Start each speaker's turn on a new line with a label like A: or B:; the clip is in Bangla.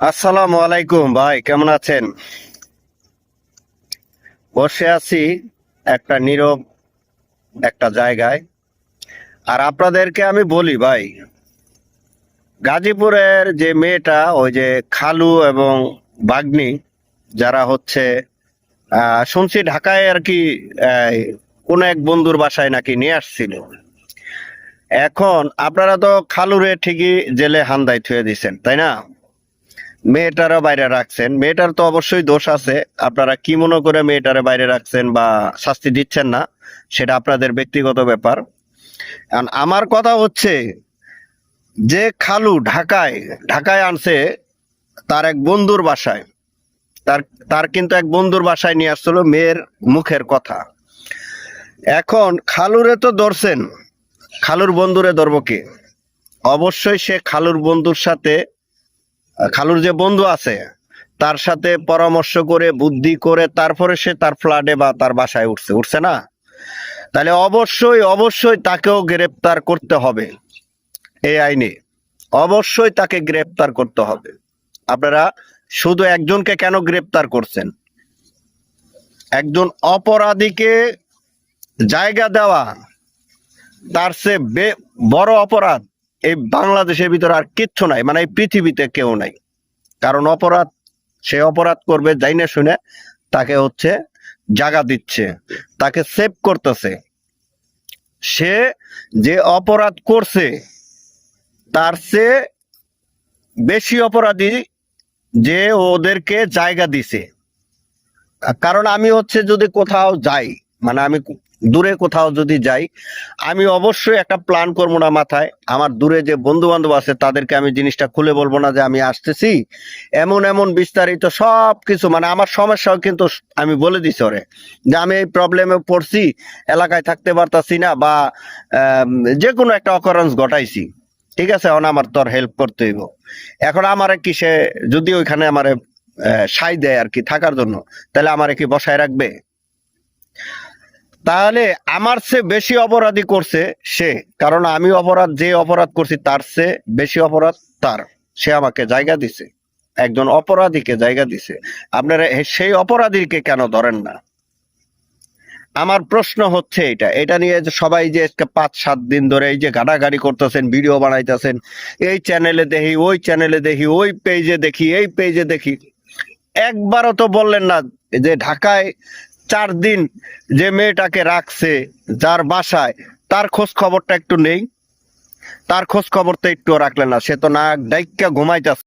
A: আসসালামু আলাইকুম ভাই, কেমন আছেন? বসে আছি একটা নীরব একটা জায়গায়। আর আপনাদেরকে আমি বলি ভাই, গাজীপুরের যে মেয়েটা, ওই যে খালু এবং ভাগ্নি, যারা হচ্ছে শুনছি ঢাকায় আর কি কোন এক বন্ধুর বাসায় নাকি নিয়ে আসছিল। এখন আপনারা তো খালুরে ঠিকই জেলে হান্দায় থুয়ে দিছেন, তাই না? মেয়েটারও বাইরে রাখছেন, মেয়েটার তো অবশ্যই দোষ আছে। আপনারা কি মনে করে মেয়েটারে বাইরে রাখছেন বা শাস্তি দিচ্ছেন না, সেটা আপনাদের ব্যক্তিগত ব্যাপার। আর আমার কথা হচ্ছে যে খালু ঢাকায় ঢাকায় আনছে তার এক বন্ধুর বাসায়, তার তার কিন্তু এক বন্ধুর বাসায় নিয়ে আসছিল মেয়ের মুখের কথা। এখন খালুরে তো ধরছেন, খালুর বন্ধুরে ধরবো কে? অবশ্যই সে খালুর বন্ধুর সাথে, খালুর যে বন্ধু আছে তার সাথে পরামর্শ করে বুদ্ধি করে তারপরে সে তার ফ্ল্যাটে বা তার বাসায় উঠছে, উঠছে না? তাহলে অবশ্যই অবশ্যই তাকেও গ্রেপ্তার করতে হবে। এই আইনে অবশ্যই তাকে গ্রেপ্তার করতে হবে। আপনারা শুধু একজনকে কেন গ্রেপ্তার করছেন? একজন অপরাধীকে জায়গা দেওয়া, তার চেয়ে বড় অপরাধ এই বাংলাদেশের ভিতরে আর কিচ্ছু নাই, মানে এই পৃথিবীতে কেউ নাই। কারণ অপরাধ, সে অপরাধ করবে যাই না শুনে তাকে হচ্ছে জায়গা দিচ্ছে, তাকে সেভ করতেছে। সে যে অপরাধ করছে তার চেয়ে বেশি অপরাধী যে ওদেরকে জায়গা দিছে। কারণ আমি হচ্ছে যদি কোথাও যাই, মানে আমি দূরে কোথাও যদি যাই, আমি অবশ্যই একটা প্ল্যান করবো না মাথায়। আমার দূরে যে বন্ধু বান্ধব আছে তাদেরকে আমি জিনিসটা খুলে বলবো না যে আমি আসতেছি, এমন এমন বিস্তারিত সব কিছু, মানে আমার সমস্যাও কিন্তু আমি বলে দিছি ওরে যে আমি এই প্রবলেমে পড়ছি, এলাকায় থাকতে পারতাছি না, বা যে কোনো একটা অকারেন্স ঘটাইছি। ঠিক আছে, এখন আমার তোর হেল্প করতে হইব। এখন আমারে কি সে যদি ওইখানে আমারে সাই দেয় আর কি থাকার জন্য, তাহলে আমারে কি বসায় রাখবে? তাহলে আমার চেয়ে বেশি অপরাধী করছে সে, কারণ আমি অপরাধ, যে অপরাধ করছি তার চেয়ে বেশি অপরাধ তার। সে আমাকে জায়গা দিছে, একজন অপরাধীকে জায়গা দিছে। আপনারা সেই অপরাধীকে কেন ধরেন না? আমার প্রশ্ন হচ্ছে এটা, এটা নিয়ে যে সবাই যে 5-7 দিন ধরে এই যে গাড়াগাড়ি করতেছেন, ভিডিও বানাইতেছেন, এই চ্যানেলে দেখি, ওই চ্যানেলে দেখি, ওই পেজে দেখি, এই পেজে দেখি, একবারও তো বললেন না যে ঢাকায় 4 দিন যে মেয়েটাকে রাখছে যার বাসায়, তার খোঁজ খবরটা একটু নেই? তার খোঁজ খবরটা একটু রাখলেন না? সে তো নাক ডাইক্কা ঘুমাইতেছে।